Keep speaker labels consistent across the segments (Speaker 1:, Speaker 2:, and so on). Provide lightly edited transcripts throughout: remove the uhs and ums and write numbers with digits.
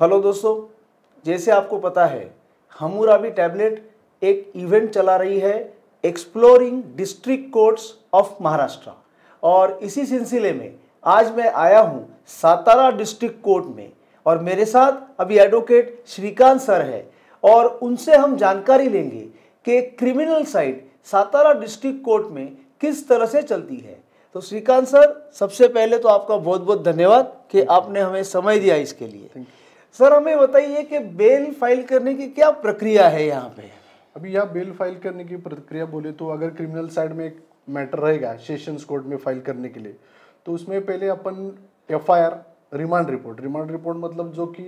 Speaker 1: Hello दोस्तों, जैसे आपको पता है हमूराबी टैबलेट एक इवेंट चला रही है exploring district courts of Maharashtra और इसी सिलसिले में आज मैं आया हूं सातारा डिस्ट्रिक्ट कोर्ट में और मेरे साथ अभी एडवोकेट श्रीकांत सर है और उनसे हम जानकारी लेंगे कि criminal side Satara district court में किस तरह से चलती है। तो श्रीकांत सर, सबसे पहले तो आपका बहुत बहुत धन्यवाद कि आपने हमें समय दिया इसके लिए। सर, हमें बताइए कि बेल फाइल करने की क्या प्रक्रिया है यहाँ पे?
Speaker 2: अभी यहाँ बेल फाइल करने की प्रक्रिया बोले तो अगर क्रिमिनल साइड में एक मैटर रहेगा सेशंस कोर्ट में फाइल करने के लिए, तो उसमें पहले अपन एफआईआर, रिमांड रिपोर्ट मतलब जो कि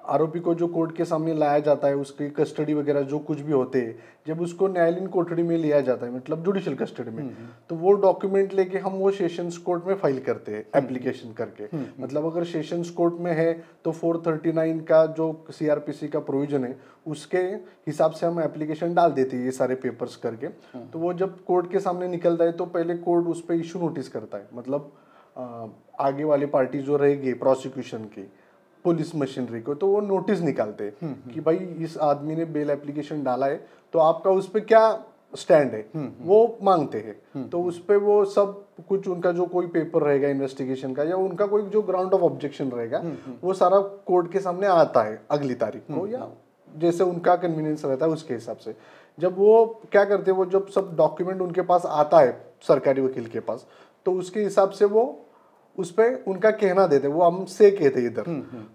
Speaker 2: आरोपी को जो कोर्ट के सामने लाया जाता है, उसकी कस्टडी वगैरह जो कुछ भी होते हैं, जब उसको न्यायालयीन कोठड़ी में लिया जाता है, मतलब जुडिशियल कस्टडी में, तो वो डॉक्यूमेंट लेके हम वो सेशंस कोर्ट में फाइल करते हैं एप्लीकेशन करके। मतलब अगर सेशंस कोर्ट में है तो 439 का जो सीआरपीसी का प्रोविजन है उसके हिसाब से हम एप्लीकेशन डाल देते हैं ये सारे पेपर्स करके। तो वो जब कोर्ट के सामने निकलता है तो पहले कोर्ट उस पर इशू नोटिस करता है, मतलब आगे वाली पार्टी जो रहेगी प्रोसिक्यूशन की, पुलिस मशीनरी को, तो वो नोटिस निकालते कि भाई इस आदमी ने बेल एप्लीकेशन डाला है तो आपका उस पर क्या स्टैंड है, वो मांगते हैं। तो उस पर वो सब कुछ उनका जो कोई पेपर रहेगा इन्वेस्टिगेशन का या उनका कोई जो ग्राउंड ऑफ ऑब्जेक्शन रहेगा वो सारा कोर्ट के सामने आता है अगली तारीख को या जैसे उनका कन्वीनियंस रहता है उसके हिसाब से। जब वो क्या करते हैं, वो जब सब डॉक्यूमेंट उनके पास आता है सरकारी वकील के पास, तो उसके हिसाब से वो उस पर उनका कहना देते, वो हम से कहते इधर।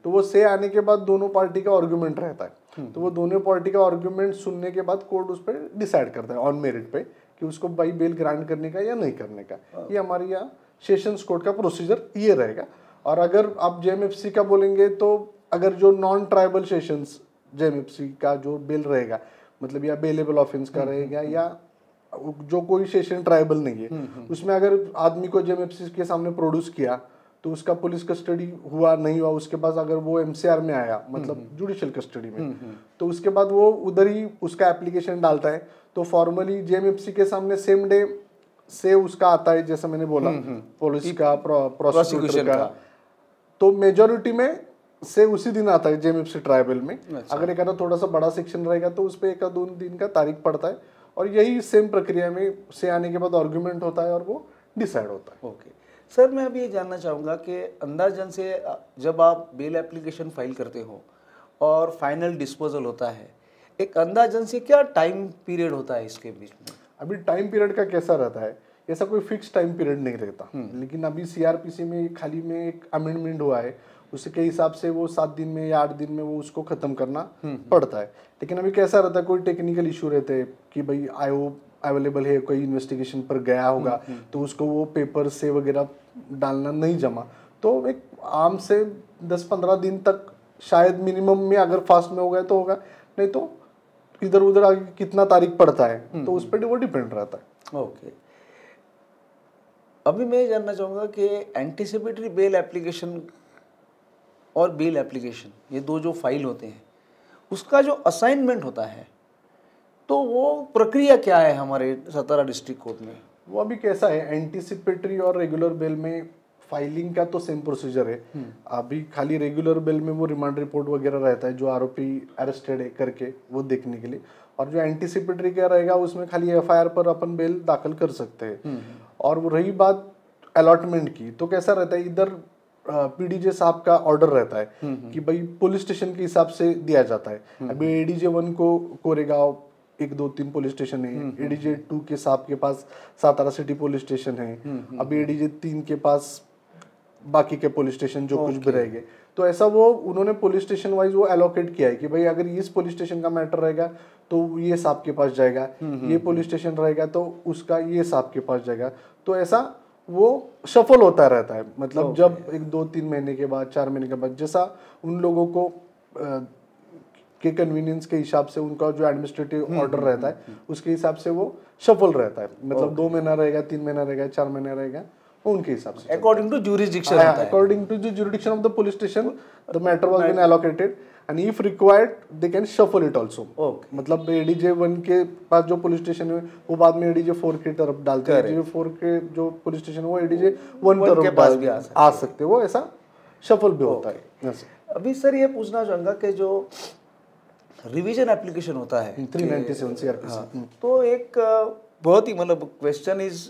Speaker 2: तो वो से आने के बाद दोनों पार्टी का आर्गुमेंट रहता है, तो वो दोनों पार्टी का आर्गुमेंट सुनने के बाद कोर्ट उस पर डिसाइड करता है ऑन मेरिट पे कि उसको भाई बेल ग्रांट करने का या नहीं करने का। ये हमारे यहाँ सेशंस कोर्ट का प्रोसीजर ये रहेगा। और अगर आप जेएमएफसी का बोलेंगे तो अगर जो नॉन ट्राइबल सेशंस जेएमएफसी का जो बेल रहेगा, मतलब या बेलेबल ऑफेंस का रहेगा या जो कोई सेशन ट्राइबल नहीं है, उसमें अगर आदमी को जेएमएफसी के सामने प्रोड्यूस किया तो उसका पुलिस कस्टडी हुआ नहीं हुआ, उसके पास अगर वो एमसीआर में आया, मतलब जुडिशियल कस्टडी में, तो उसके बाद वो उधर ही उसका एप्लीकेशन डालता है। तो फॉर्मली जेएमएफसी के सामने सेम डे से उसका आता है, जैसा मैंने बोला पुलिस का, प्रोसिक्यूशन का, तो मेजोरिटी में से उसी दिन आता है जेएमएफसी ट्राइबल में। अगर एक थोड़ा सा बड़ा सेक्शन रहेगा तो उस पर 1-2 दिन का तारीख पड़ता है और यही सेम प्रक्रिया में से आने के बाद आर्गुमेंट होता है और वो डिसाइड होता है।
Speaker 1: ओके सर, मैं अभी ये जानना चाहूँगा कि अंदाजन से जब आप बेल एप्लीकेशन फाइल करते हो और फाइनल डिस्पोजल होता है, एक अंदाजन से क्या टाइम पीरियड होता है इसके बीच में?
Speaker 2: अभी टाइम पीरियड का कैसा रहता है, ऐसा कोई फिक्स टाइम पीरियड नहीं रहता, लेकिन अभी सीआरपीसी में खाली में एक अमेंडमेंट हुआ है, उसके हिसाब से वो 7 दिन में या 8 दिन में वो उसको खत्म करना पड़ता है। लेकिन अभी कैसा रहता है, कोई टेक्निकल इशू रहते हैं कि भाई आईओ अवेलेबल है, कोई इन्वेस्टिगेशन पर गया होगा तो उसको वो पेपर से वगैरह डालना नहीं जमा, तो एक आम से 10-15 दिन तक शायद मिनिमम में, अगर फास्ट में हो गया तो होगा, नहीं तो इधर उधर आगे कितना तारीख पड़ता है तो उस पर वो डिपेंड रहता है।
Speaker 1: ओके, अभी मैं जानना चाहूँगा कि एंटीसिपेटरी बेल एप्लीकेशन और बेल एप्लीकेशन, ये दो जो फाइल होते हैं, उसका जो असाइनमेंट होता है, तो वो प्रक्रिया क्या है हमारे सातारा डिस्ट्रिक्ट कोर्ट में?
Speaker 2: वो अभी कैसा है, एंटीसिपेटरी और रेगुलर बेल में फाइलिंग का तो सेम प्रोसीजर है। अभी खाली रेगुलर बेल में वो रिमांड रिपोर्ट वगैरह रहता है जो आरोपी अरेस्टेड है करके वो देखने के लिए, और जो एंटीसिपेटरी क्या रहेगा उसमें खाली एफआईआर पर अपन बेल दाखिल कर सकते हैं। और वो रही बात अलॉटमेंट की, तो कैसा रहता है, इधर पीडीजे साहब का ऑर्डर रहता है कि भाई पुलिस स्टेशन के हिसाब से दिया जाता है। अभी एडीजे 1 को कोरेगांव 1-2-3 पुलिस स्टेशन है, एडीजे 2 के साहब के पास सातारा सिटी पुलिस स्टेशन है, अभी एडीजे 3 के पास बाकी के पुलिस स्टेशन जो कुछ भी रहेंगे। तो ऐसा वो उन्होंने पुलिस स्टेशन वाइज वो एलोकेट किया है कि भाई अगर इस पुलिस स्टेशन का मैटर रहेगा तो ये साहब के पास जाएगा, ये पुलिस स्टेशन रहेगा तो उसका ये साहब के पास जाएगा। तो ऐसा वो सफल होता रहता है, मतलब जब 1-2-3 महीने के बाद, 4 महीने के बाद, जैसा उन लोगों को के कन्वीनियंस के हिसाब से उनका जो एडमिनिस्ट्रेटिव ऑर्डर रहता है उसके हिसाब से वो सफल रहता है। मतलब 2 महीना रहेगा, 3 महीना रहेगा, 4 महीना रहेगा, उनके हिसाब से
Speaker 1: according to jurisdiction,
Speaker 2: according to the jurisdiction of the police station the matter was been allocated and if required they can shuffle it also. मतलब एडीजे 1 के पास जो पुलिस स्टेशन है वो बाद में एडीजे 4 की तरफ डालते हैं, एडीजे 4 के जो पुलिस स्टेशन है वो एडीजे 1 तरफ आ सकते हैं, वो ऐसा शफल भी होता है।
Speaker 1: अभी सर ये पूछना चाहूँगा कि जो रिवीजन एप्लीकेशन होता है
Speaker 2: 397 CRPC,
Speaker 1: हाँ, तो एक बहुत ही मतलब question is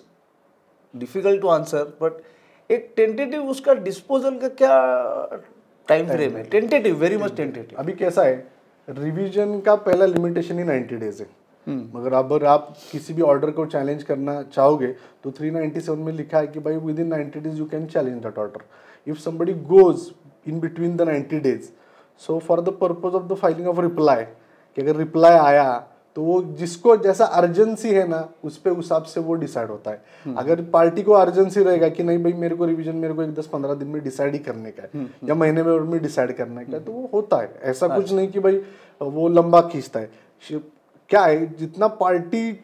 Speaker 1: difficult to answer, but एक टेंटेटिव उसका डिस्पोजल का क्या टाइम फ्रेम है? Tentative, very much tentative.
Speaker 2: अभी कैसा है, रिवीजन का पहला लिमिटेशन ही 90 डेज है। मगर अगर आप किसी भी ऑर्डर को चैलेंज करना चाहोगे तो 397 में लिखा है कि भाई with in 90 days you can challenge that order if somebody goes in between the 90 days. So for the purpose of the filing of reply, कि अगर रिप्लाई आया तो वो जिसको जैसा अर्जेंसी है ना उस पे हिसाब से वो डिसाइड होता है। अगर पार्टी को अर्जेंसी रहेगा कि नहीं भाई मेरे को रिवीजन मेरे को 10-15 दिन में डिसाइड ही करने का है या महीने में डिसाइड करने का है, तो वो होता है। ऐसा कुछ नहीं कि भाई वो लंबा खींचता है। क्या है, जितना पार्टी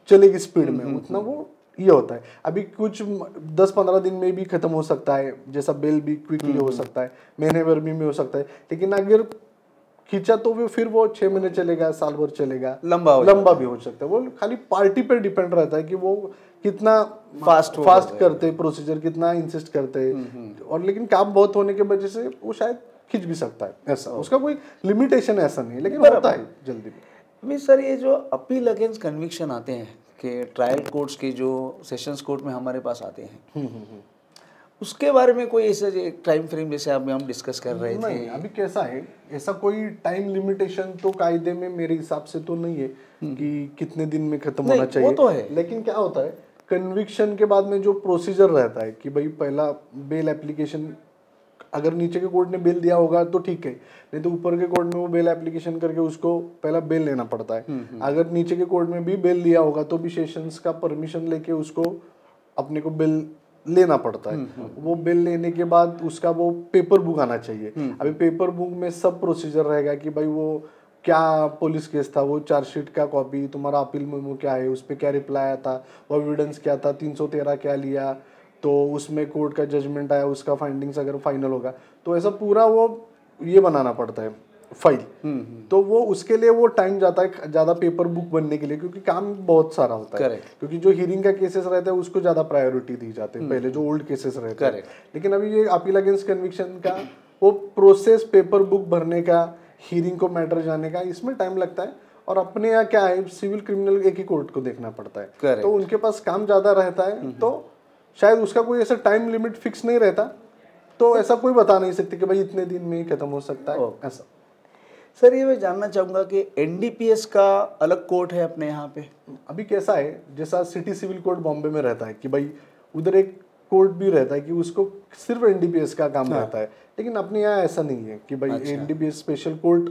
Speaker 2: चलेगी स्पीड में उतना वो ये होता है। अभी कुछ 10-15 दिन में भी खत्म हो सकता है, जैसा बिल भी क्विकली हो सकता है, महीने भर में हो सकता है। लेकिन अगर खींचा तो फिर वो 6 महीने चलेगा, साल भर चलेगा, लंबा भी हो सकता है। वो खाली पार्टी पे डिपेंड रहता है कि वो कितना फास्ट करते हैं, प्रोसीजर कितना इंसिस्ट करते हैं। और लेकिन काम बहुत होने के वजह से वो शायद खींच भी सकता है, ऐसा उसका कोई लिमिटेशन ऐसा नहीं, लेकिन होता है जल्दी भी।
Speaker 1: अभी सर ये जो अपील अगेंस्ट कन्विक्शन आते हैं कि ट्रायल कोर्ट्स के जो सेशंस कोर्ट में हमारे पास आते हैं, उसके बारे में कोई ऐसा एक टाइम फ्रेम जैसे अभी हम डिस्कस कर रहे थे?
Speaker 2: अभी कैसा है, ऐसा कोई टाइम लिमिटेशन तो कायदे में मेरे हिसाब से तो नहीं है कि कितने दिन में खत्म होना चाहिए।
Speaker 1: वो तो है,
Speaker 2: लेकिन क्या होता है कन्विक्शन के बाद में जो प्रोसीजर रहता है कि भाई पहला बेल एप्लीकेशन, अगर नीचे के कोर्ट ने बेल दिया होगा तो ठीक है, नहीं तो ऊपर के कोर्ट में वो बेल एप्लीकेशन करके उसको पहला बेल लेना पड़ता है। अगर नीचे के कोर्ट में भी बेल दिया होगा तो भी सेशंस का परमिशन लेके उसको अपने को बेल लेना पड़ता है। वो बिल लेने के बाद उसका वो पेपर बुक आना चाहिए। अभी पेपर बुक में सब प्रोसीजर रहेगा कि भाई वो क्या पुलिस केस था, वो चार्जशीट का कॉपी, तुम्हारा अपील मेमो क्या है, उस पर क्या रिप्लाई आया था, वो एविडेंस क्या था, 313 क्या लिया, तो उसमें कोर्ट का जजमेंट आया, उसका फाइंडिंग्स अगर फाइनल होगा तो ऐसा पूरा वो ये बनाना पड़ता है फाइल। तो वो उसके लिए वो टाइम जाता है ज़्यादा पेपर बुक बनने के लिए, क्योंकि काम बहुत सारा होता है। क्योंकि जो हियरिंग का केसेस रहता है उसको ज़्यादा प्रायोरिटी दी जाती है पहले, जो ओल्ड केसेस रहते हैं। लेकिन अभी ये अपील अगेंस्ट कन्विक्शन का वो प्रोसेस, पेपर बुक भरने का, हियरिंग को मैटर जाने का, इसमें टाइम लगता है। और अपने यहाँ क्या है, सिविल क्रिमिनल एक ही कोर्ट को देखना पड़ता है, तो उनके पास काम ज़्यादा रहता है। तो शायद उसका कोई ऐसा टाइम लिमिट फिक्स नहीं रहता, तो ऐसा कोई बता नहीं सकते कि भाई इतने दिन में ही खत्म हो सकता है ऐसा।
Speaker 1: सर ये मैं जानना चाहूँगा कि एनडीपीएस का अलग कोर्ट है अपने यहाँ पे?
Speaker 2: अभी कैसा है, जैसा सिटी सिविल कोर्ट बॉम्बे में रहता है कि भाई उधर एक कोर्ट भी रहता है कि उसको सिर्फ एनडीपीएस का काम रहता है। लेकिन अपने यहाँ ऐसा नहीं है कि भाई एनडीपीएस स्पेशल कोर्ट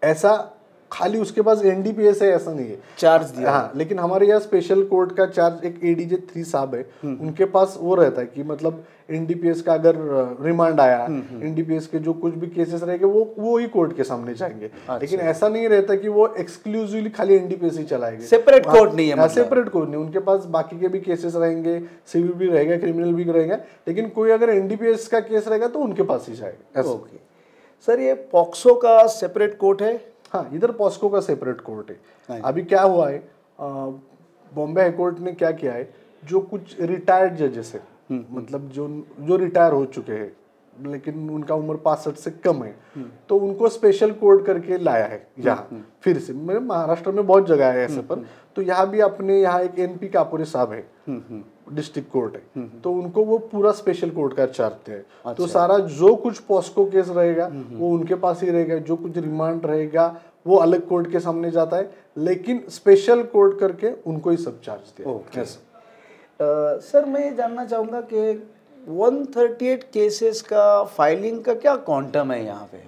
Speaker 2: ऐसा खाली उसके पास एनडीपीएस है ऐसा नहीं है,
Speaker 1: चार्ज दिया।
Speaker 2: हाँ, लेकिन हमारे यहाँ स्पेशल कोर्ट का चार्ज एक एडीजे 3 साहब है, उनके पास वो रहता है कि मतलब एनडीपीएस का अगर रिमांड आया, एनडीपीएस के जो कुछ भी केसेस रहेंगे वो ही कोर्ट के सामने जाएंगे। अच्छा। लेकिन ऐसा नहीं रहता कि वो एक्सक्लूसिवली खाली एनडीपीएस ही चलाएंगे,
Speaker 1: सेपरेट कोर्ट नहीं है, मतलब
Speaker 2: सेपरेट कोर्ट नहीं, उनके पास बाकी के भी केसेस रहेंगे, सिविल भी रहेगा, क्रिमिनल भी रहेगा। लेकिन कोई अगर एनडीपीएस का केस रहेगा तो उनके पास ही जाएगा।
Speaker 1: ओके सर, ये पॉक्सो का सेपरेट कोर्ट है?
Speaker 2: हाँ, इधर पॉस्को का सेपरेट कोर्ट है। अभी क्या हुआ है, बॉम्बे हाई कोर्ट ने क्या किया है, जो कुछ रिटायर्ड जजेस है, मतलब जो रिटायर हो चुके हैं लेकिन उनका उम्र 65 से कम है, तो उनको स्पेशल कोर्ट करके लाया है यहाँ फिर से। मेरे महाराष्ट्र में बहुत जगह है ऐसे पर, तो यहाँ भी अपने यहाँ एक एनपी कापुरे साहब है, डिस्ट्रिक्ट कोर्ट है, तो उनको वो पूरा स्पेशल कोर्ट का चाहते हैं। अच्छा। तो सारा जो कुछ पॉस्को केस रहेगा वो उनके पास ही रहेगा, जो कुछ रिमांड रहेगा वो अलग कोर्ट के सामने जाता है, लेकिन स्पेशल कोर्ट करके उनको ही सब चार्ज दिया।
Speaker 1: सर मैं ये जानना चाहूँगा कि 138 केसेस का फाइलिंग का क्या क्वांटम है यहाँ पे?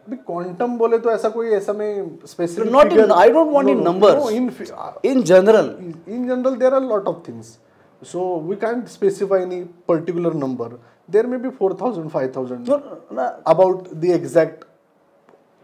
Speaker 2: अभी क्वांटम बोले तो ऐसा कोई ऐसा में specific,
Speaker 1: not in, I don't want in numbers, in general
Speaker 2: there are a lot of things, so we can't specify any particular number. There may be 4,000 5,000 about the exact.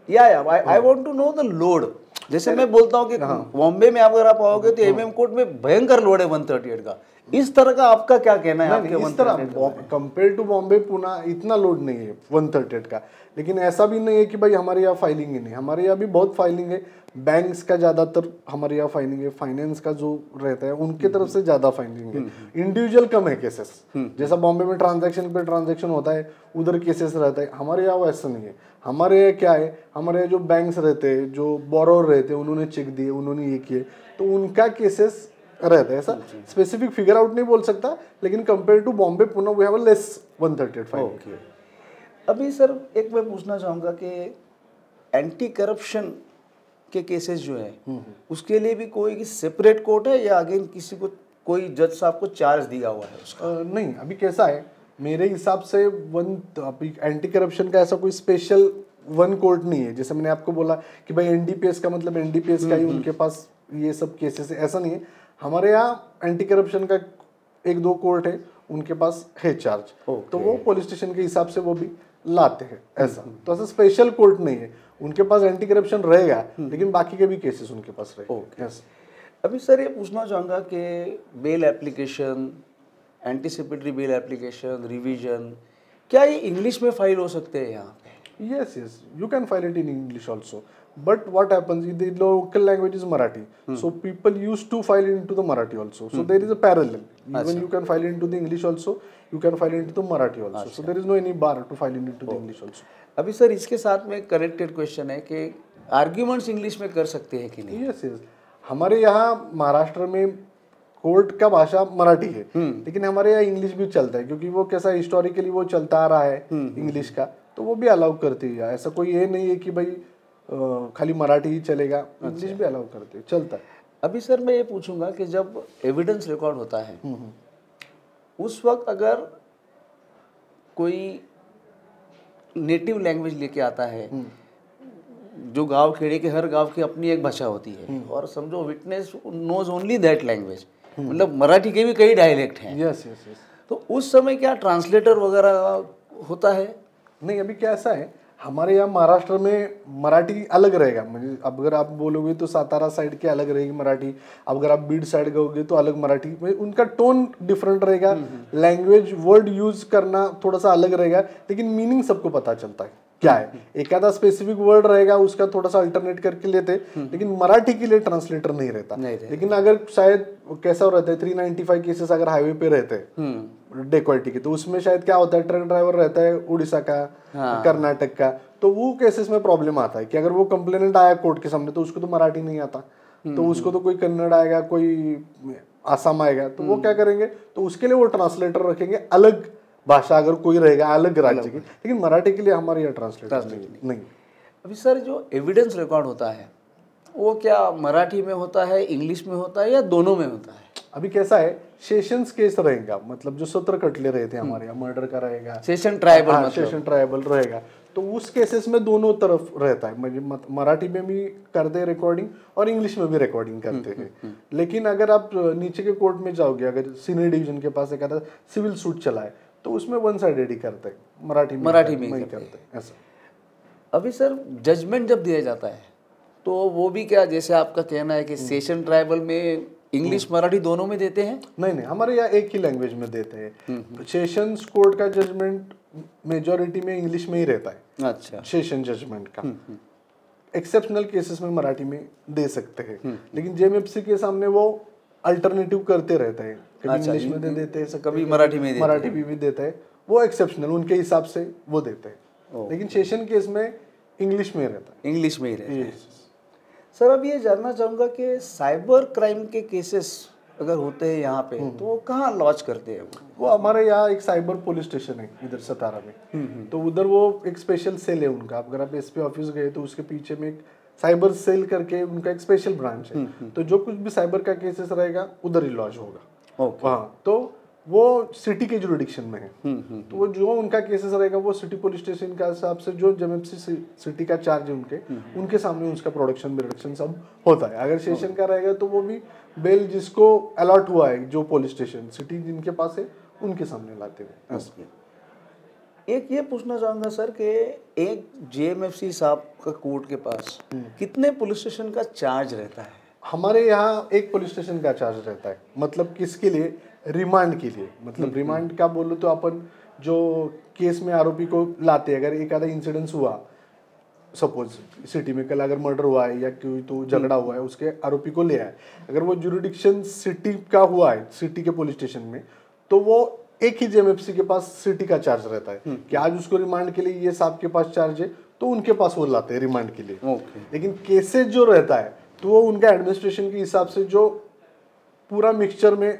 Speaker 1: I want to know the load. जैसे मैं बोलता हूँ कि बॉम्बे में अगर आप आओगे तो एमएम कोर्ट में भयंकर लोड है 138 का, इस तरह का आपका क्या कहना है? आपके
Speaker 2: इस तरह कंपेयर टू बॉम्बे पुणे इतना लोड नहीं है 138 का, लेकिन ऐसा भी नहीं है कि भाई हमारे यहाँ फाइलिंग ही नहीं, हमारे यहाँ भी बहुत फाइलिंग है। बैंक्स का ज़्यादातर हमारे यहाँ फाइलिंग है, फाइनेंस का जो रहता है उनके तरफ से ज़्यादा फाइलिंग है, इंडिविजुअल कम है केसेस। जैसा बॉम्बे में ट्रांजैक्शन पे ट्रांजैक्शन होता है उधर केसेस रहता है, हमारे यहाँ वैसा नहीं है। हमारे यहाँ क्या है, हमारे यहाँ जो बैंक्स रहते हैं, जो बोरोर रहते हैं, उन्होंने चेक दिए, उन्होंने ये किए, तो उनका केसेस रहता है। ऐसा स्पेसिफिक फिगर आउट नहीं बोल सकता, लेकिन compare to Bombay Pune we have a less 138 filing.
Speaker 1: अभी सर एक मैं पूछना चाहूँगा कि एंटी करप्शन के केसेस जो है उसके लिए भी कोई सेपरेट कोर्ट है या अगेन किसी को कोई जज साहब को चार्ज दिया हुआ है उसका?
Speaker 2: नहीं, अभी कैसा है मेरे हिसाब से अभी एंटी करप्शन का ऐसा कोई स्पेशल वन कोर्ट नहीं है। जैसे मैंने आपको बोला कि भाई एनडीपीएस का मतलब एनडीपीएस का ही उनके पास ये सब केसेस है, ऐसा नहीं है। हमारे यहाँ एंटी करप्शन का 1-2 कोर्ट है, उनके पास है चार्ज, तो वो पुलिस स्टेशन के हिसाब से वो भी लाते हैं। ऐसा तो ऐसा स्पेशल कोर्ट नहीं है, उनके पास एंटी करप्शन रहेगा लेकिन बाकी के भी केसेस उनके पास रहेंगे।
Speaker 1: अभी सर ये पूछना चाहूँगा कि bail application, anticipatory bail application, revision, क्या ये इंग्लिश में फाइल हो सकते हैं यहाँ पे?
Speaker 2: Yes, you can file it in English also. But what happens, the local language is Marathi. So people used to file into the Marathi also. So there is a parallel. Even you can file into the English also, you can file into the Marathi also. So there is no any bar to file into the English also.
Speaker 1: अभी sir इसके साथ में connected question है कि arguments English में कर सकते हैं कि नहीं?
Speaker 2: Yes. हमारे यहाँ महाराष्ट्र में कोर्ट का भाषा मराठी है, लेकिन हमारे यहाँ इंग्लिश भी चलता है, क्योंकि वो कैसा हिस्टोरिकली वो चलता आ रहा है इंग्लिश का, तो वो भी अलाउ करती है। ऐसा कोई ये नहीं है कि भाई खाली मराठी ही चलेगा, इंग्लिश भी अलाउ करते हैं, चलता है।
Speaker 1: अभी सर मैं ये पूछूंगा कि जब एविडेंस रिकॉर्ड होता है उस वक्त अगर कोई नेटिव लैंग्वेज लेके आता है, जो गांव खेड़े के हर गांव की अपनी एक भाषा होती है, और समझो witness knows only that language, मतलब मराठी के भी कई डायलेक्ट हैं।
Speaker 2: यस।
Speaker 1: तो उस समय क्या ट्रांसलेटर वगैरह होता है?
Speaker 2: नहीं, अभी क्या ऐसा है, हमारे यहाँ महाराष्ट्र में मराठी अलग रहेगा। मतलब अब अगर आप बोलोगे तो सातारा साइड के अलग रहेगी मराठी, अब अगर आप बीड साइड गए तो अलग मराठी, उनका टोन डिफरेंट रहेगा, लैंग्वेज वर्ड यूज करना थोड़ा सा अलग रहेगा, लेकिन मीनिंग सबको पता चलता है क्या है। एक आधा स्पेसिफिक वर्ड रहेगा उसका थोड़ा सा अल्टरनेट करके लेते, लेकिन मराठी के लिए ट्रांसलेटर नहीं रहता। लेकिन अगर शायद कैसा रहता है 395 केसेस अगर हाईवे पे रहते हैं डेकोइटी के, तो उसमें शायद क्या होता है, ट्रक ड्राइवर रहता है उड़ीसा का, कर्नाटक का, तो वो केसेस में प्रॉब्लम आता है कि अगर वो कंप्लेनेंट आया कोर्ट के सामने तो उसको तो मराठी नहीं आता, तो उसको तो कोई कन्नड़ आएगा, कोई आसाम आएगा, तो वो क्या करेंगे, तो उसके लिए वो ट्रांसलेटर रखेंगे अलग भाषा अगर कोई रहेगा अलग राज्य की, लेकिन मराठी के लिए हमारे यहाँ ट्रांसलेटर नहीं।
Speaker 1: अभी सर जो एविडेंस रिकॉर्ड होता है वो क्या मराठी में होता है, इंग्लिश में होता है, या दोनों में होता है?
Speaker 2: अभी कैसा है, सेशंस केस रहेगा, मतलब जो 17 कटले रहते हैं हमारे यहाँ, मर्डर का रहेगा,
Speaker 1: सेशन ट्राइबल,
Speaker 2: मतलब सेशन ट्राइबल रहेगा, तो उस केसेस में दोनों तरफ रहता है, मराठी में भी करते हैं रिकॉर्डिंग और इंग्लिश में भी रिकॉर्डिंग करते हैं। लेकिन अगर आप नीचे के कोर्ट में जाओगे, अगर सीनियर डिवीजन के पास एक आधा सिविल सूट चला है, तो उसमें वन साइडेड ही करते हैं, मराठी में ही करते हैं ऐसा।
Speaker 1: अभी सर जजमेंट जब दिया जाता है तो वो भी क्या, जैसे आपका कहना है कि सेशन ट्राइबल में इंग्लिश मराठी दोनों में देते हैं? नहीं,
Speaker 2: हमारे यहाँ एक ही लैंग्वेज में देते हैं। सेशंस कोर्ट का जजमेंट मेजॉरिटी में इंग्लिश में ही रहता है।
Speaker 1: अच्छा,
Speaker 2: सेशन जजमेंट का एक्सेप्शनल केसेस में मराठी में दे सकते हैं, लेकिन जेएमएफसी के सामने वो अल्टरनेटिव करते रहते हैं, कभी इंग्लिश में दे देते हैं,
Speaker 1: कभी मराठी
Speaker 2: भी देता है, वो एक्सेप्शनल उनके हिसाब से वो देते हैं, लेकिन सेशन केस में इंग्लिश में रहता है।
Speaker 1: इंग्लिश में ही रहता है। सर अब ये जानना चाहूँगा कि साइबर क्राइम के केसेस अगर होते हैं यहाँ पे तो वो कहाँ लॉन्च करते हैं?
Speaker 2: वो हमारे यहाँ एक साइबर पुलिस स्टेशन है इधर सतारा में, तो उधर वो एक स्पेशल सेल है उनका। अगर आप एसपी ऑफिस गए तो उसके पीछे में एक साइबर सेल करके उनका एक स्पेशल ब्रांच है, तो जो कुछ भी साइबर का केसेस रहेगा उधर ही लॉन्च होगा। हाँ, तो वो सिटी के जुरिडिक्शन में है, तो वो जो उनका केसेस रहेगा वो सिटी पुलिस स्टेशन का हिसाब से जो जेएमएफसी सिटी का चार्ज है उनके सामने उसका प्रोडक्शन सब होता है। अगर सेशन का रहेगा तो वो भी बेल जिसको अलॉट हुआ है, जो पुलिस स्टेशन सिटी जिनके पास है उनके सामने लाते हुए।
Speaker 1: एक ये पूछना चाहूँगा सर कि एक जेएमएफसी साहब का कोर्ट के पास कितने पुलिस स्टेशन का चार्ज रहता है?
Speaker 2: हमारे यहाँ एक पुलिस स्टेशन का चार्ज रहता है, मतलब किसके लिए, रिमांड के लिए, मतलब रिमांड का बोलो तो अपन जो केस में आरोपी को लाते हैं, अगर एक आधा इंसिडेंस हुआ, सपोज सिटी में कल अगर मर्डर हुआ है या कोई तो झगड़ा हुआ है, उसके आरोपी को ले आए, अगर वो जुरिडिक्शन सिटी का हुआ है, सिटी के पुलिस स्टेशन में, तो वो एक ही जेएमएफसी के पास सिटी का चार्ज रहता है कि आज उसको रिमांड के लिए ये साहब के पास चार्ज है, तो उनके पास वो लाते हैं रिमांड के लिए। लेकिन केसेस जो रहता है तो वो उनका एडमिनिस्ट्रेशन के हिसाब से जो पूरा मिक्सचर में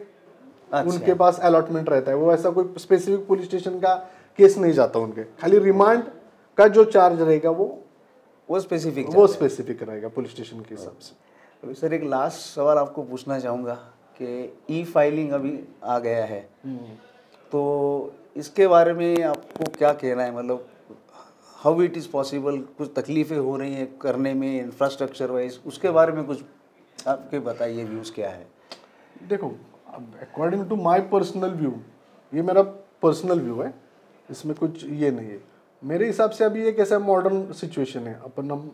Speaker 2: उनके पास अलॉटमेंट रहता है, वो ऐसा कोई स्पेसिफिक पुलिस स्टेशन का केस नहीं जाता उनके, खाली रिमांड का जो चार्ज रहेगा वो स्पेसिफिक रहेगा पुलिस स्टेशन के हिसाब से।
Speaker 1: तो सर एक लास्ट सवाल आपको पूछना चाहूँगा कि ई फाइलिंग अभी आ गया है, तो इसके बारे में आपको क्या कहना है, मतलब हाउ इट इज़ पॉसिबल, कुछ तकलीफ़ें हो रही हैं करने में इंफ्रास्ट्रक्चर वाइज, उसके बारे में कुछ आपके बताइए, व्यूज़ क्या है?
Speaker 2: देखो, according to my personal view, ये मेरा पर्सनल व्यू है, इसमें कुछ ये नहीं है, मेरे हिसाब से अभी एक ऐसा मॉडर्न सिचुएशन है, अपन हम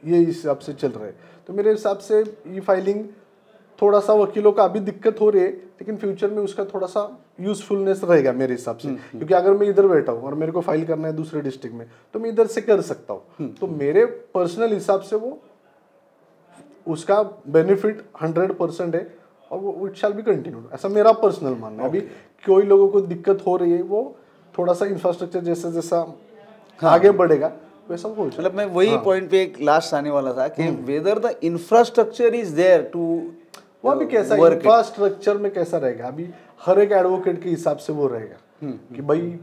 Speaker 2: ये हिसाब से चल रहे हैं, तो मेरे हिसाब से ई फाइलिंग थोड़ा सा वकीलों का अभी दिक्कत हो रही है, लेकिन फ्यूचर में उसका थोड़ा सा यूजफुलनेस रहेगा मेरे हिसाब से, क्योंकि अगर मैं इधर बैठा हूँ और मेरे को फाइल करना है दूसरे डिस्ट्रिक्ट में, तो मैं इधर से कर सकता हूँ, तो मेरे पर्सनल हिसाब से वो उसका बेनिफिट 100% है और वो इट शैल बी कंटिन्यूड, ऐसा मेरा पर्सनल मानना है। अभी कोई लोगों को दिक्कत हो रही है, वो थोड़ा सा इंफ्रास्ट्रक्चर जैसा जैसा आगे बढ़ेगा वैसा हो,
Speaker 1: मतलब मैं वही पॉइंट पे एक लास्ट आने वाला था कि whether the infrastructure is there to,
Speaker 2: वो अभी कैसा इंफ्रास्ट्रक्चर में कैसा रहेगा, अभी हर एक एडवोकेट के हिसाब से वो रहेगा कि भाई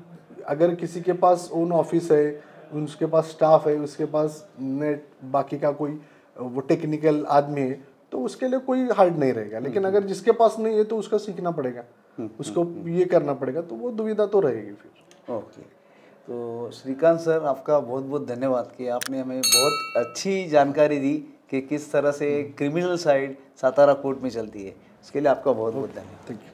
Speaker 2: अगर किसी के पास ओन ऑफिस है, उसके पास स्टाफ है, उसके पास नेट बाकी का कोई वो टेक्निकल आदमी है, तो उसके लिए कोई हार्ड नहीं रहेगा, लेकिन अगर जिसके पास नहीं है तो उसका सीखना पड़ेगा, उसको ये करना पड़ेगा, तो वो दुविधा तो रहेगी फिर।
Speaker 1: ओके, तो श्रीकांत सर आपका बहुत बहुत धन्यवाद कि आपने हमें बहुत अच्छी जानकारी दी कि किस तरह से क्रिमिनल साइड सातारा कोर्ट में चलती है, इसके लिए आपका बहुत बहुत धन्यवाद।
Speaker 2: Thank you.